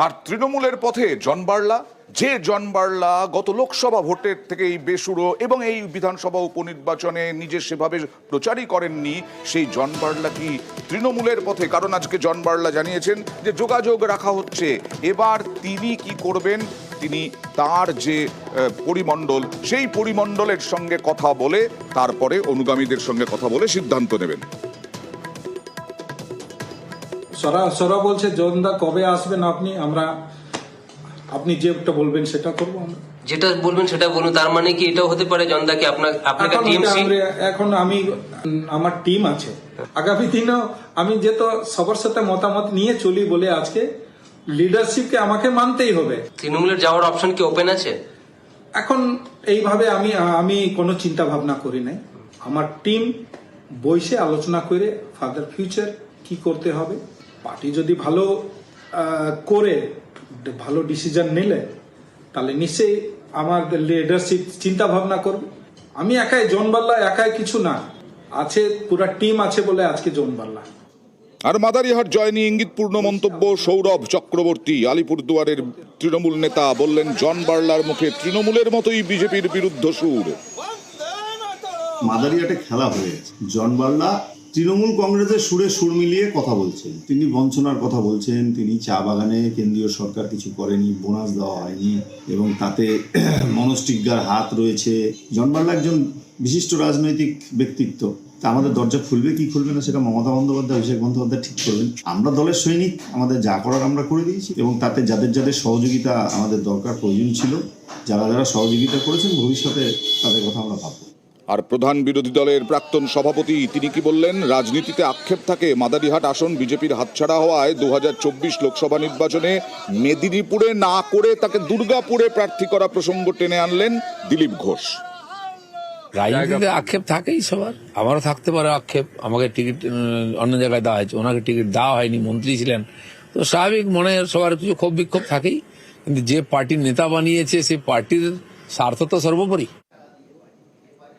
আর তৃণমূলের পথে জন বার্লা, যে জন বার্লা গত লোকসভা ভোটের থেকেই বেসুরো এবং এই বিধানসভা উপনির্বাচনে নিজে সেভাবে প্রচারই করেননি, সেই জন বার্লা কি তৃণমূলের পথে? কারণ আজকে জন বার্লা জানিয়েছেন যে যোগাযোগ রাখা হচ্ছে। এবার তিনি কি করবেন, তিনি তার যে পরিমণ্ডল, সেই পরিমণ্ডলের সঙ্গে কথা বলে তারপরে অনুগামীদের সঙ্গে কথা বলে সিদ্ধান্ত নেবেন। সরা বলছে জনদা কবে আসবেন আপনি যেটা বলবেন সেটা করবো আমরা। যেটা বলবেন সেটা বলুন। তার মানে কি এটাও হতে পারে জনদাকে আপনাকে টিএমসি এখন আমার টিম আছে, আগামী দিনেও আমি যেহেতু সবার সাথে মতামত নিয়ে চলি বলে আজকে লিডারশিপকে আমাকে মানতেই হবে। তৃণমূলের যাওয়ার অপশন কি ওপেন আছে? এখন এইভাবে আমি কোনো চিন্তা ভাবনা করি নাই। আমার টিম বসে আলোচনা করে ফার্দার ফিউচার কি করতে হবে, পার্টি যদি ভালো করে ভালো ডিসিশন নিলে তাহলে নিশ্চয়ই আমার লিডারশিপ চিন্তা ভাবনা করবে। আমি একাই জন বার্লা, একাই কিছু না, আছে পুরা টিম আছে বলে আজকে জন বার্লা। আর মাদারিহাট জয় নিয়ে ইঙ্গিতপূর্ণ মন্তব্য সৌরভ চক্রবর্তী। আলিপুরদুয়ারের তৃণমূল নেতা বললেন জন বার্লার মুখে তৃণমূলের মতোই বিজেপির বিরুদ্ধ সুর। মাদারিহাটে খেলা হয়ে গেছে, জন বার্লা তৃণমূল কংগ্রেসের সুরে সুর মিলিয়ে কথা বলছেন। তিনি বঞ্চনার কথা বলছেন, তিনি চা বাগানে কেন্দ্রীয় সরকার কিছু করেনি, বোনাস দেওয়া হয়নি এবং তাতে মনস্টিজ্ঞার হাত রয়েছে। জন বার্লা একজন বিশিষ্ট রাজনৈতিক ব্যক্তিত্ব, তা আমাদের দরজা খুলবে কি খুলবে না সেটা মমতা বন্দ্যোপাধ্যায়, অভিষেক বন্দ্যোপাধ্যায় ঠিক করবেন। আমরা দলের সৈনিক, আমাদের যা করার আমরা করে দিয়েছি এবং তাতে যাদের যাদের সহযোগিতা আমাদের দরকার প্রয়োজন ছিল, যারা যারা সহযোগিতা করেছেন, ভবিষ্যতে তাদের কথা আমরা ভাববো। আর প্রধান বিরোধী দলের প্রাক্তন সভাপতি তিনি কি বললেন? রাজনীতিতে আক্ষেপ থাকে মাদারিহাট আসন বিজেপির হাতছাড়া হওয়ায় 2024 লোকসভা নির্বাচনে মেদিনীপুরে না করে তাকে দুর্গাপুরে প্রার্থী করা প্রসঙ্গ টেনে আনলেন দিলীপ ঘোষ। রাজনীতিতে আক্ষেপ থাকেই সবার, আমারও থাকতে পারে আক্ষেপ। আমাকে টিকিট অন্য জায়গায় দেওয়া হয়েছে, ওনাকে টিকিট দেওয়া হয়নি, মন্ত্রী ছিলেন, তো স্বাভাবিক মনে সবার কিছু ক্ষোভ বিক্ষোভ থাকেই। কিন্তু যে পার্টির নেতা বানিয়েছে সেই পার্টির স্বার্থ তো সর্বোপরি।